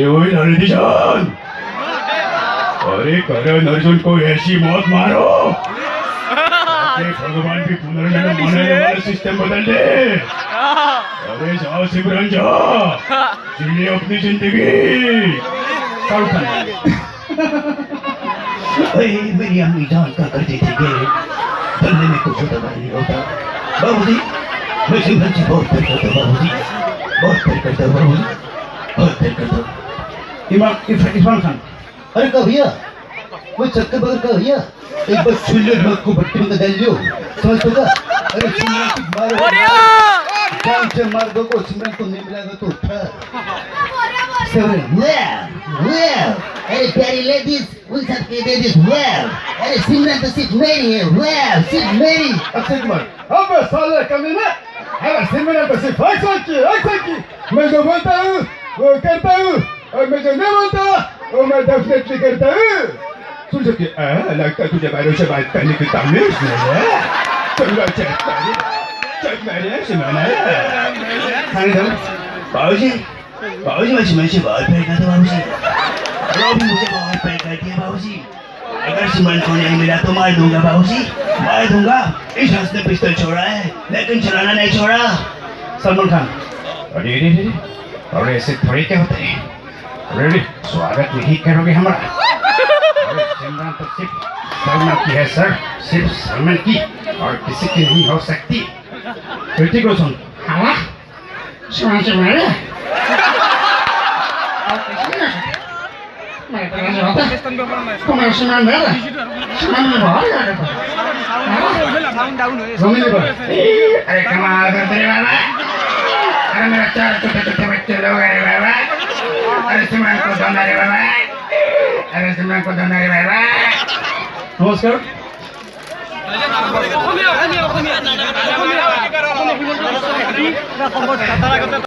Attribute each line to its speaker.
Speaker 1: अरे ओए लड़ती जान, अरे करण अर्जुन को ऐसी मौत मारो कि भगवान की पुनर्जन्म मनाने वाला सिस्टम बदल दे। अरे जाओ सिमरन जाओ, जिए अपनी जिंदगी।
Speaker 2: मेरी अम्मी जान क्या करती थी कि गले में कुछ दवा नहीं होता। बाबूजी, मैं सिमरन से बहुत प्यार करता हूँ बाबूजी, बहुत प्यार करता हूँ बाबूजी, बहुत प्यार करता हूँ। इरफान खान, अरे का भैया, वो चक्कर बगल का भैया, एक बार छुल्ले लोग को भट्टी में डाल दियो, समझ तो का? अरे सिमरन को मारो, जान से मार दो को, सिमरन को नहीं मिलेगा तो उठा। सिमरन, well, अरे प्यारी लेडीज, उन सब के लेडीज, well, अरे सिमरन तो सिर्फ मेरी है, well, सिर्फ मेरी।
Speaker 3: अक्षय कुमार, अब साले कमी में, अरे सिमरन तो सिर्फ एक्शन की, मैं जो बोलता हूँ वो करता हूँ, और मैं जो नहीं बोलता वो मैं डेफिनेटली करता हूँ। सुन सके, लगता है तुझे मेरे से बात करने की तमीज नहीं है। चलो चेक मेरे सिमरन। बाबूजी, मैं सिमरन से बहुत प्यार करता हूँ बाबूजी, वो भी मुझे बहुत प्यार करती है बाबूजी। अगर सिमरन को नहीं मिला तो मार दूंगा बाबूजी, मार दूंगा। इस हंस ने पिस्तौल छोड़ा है लेकिन चलाना नहीं छोड़ा। सलमान खान,
Speaker 1: अरे अरे अरे, और ऐसे थोड़े क्या होते हैं? अरे स्वागत नहीं करोगे हमारा? अरे सिमरन तो सिर्फ सलमान की है सर, सिर्फ सलमान की, और किसी की नहीं हो सकती। ऋतिक रोशन, हाँ सिमरन से मारे तुम्हें सिमरन दे रहा, सिमरन में बहुत याद आता। अरे कमाल करते रे बाबा, अरे मेरा 4 छोटे बच्चे लोग हैं रे बाबा। अरे सिमरन को दोना रे बाबा, अरे सिमरन को दोना रे बाबा। नमस्कार।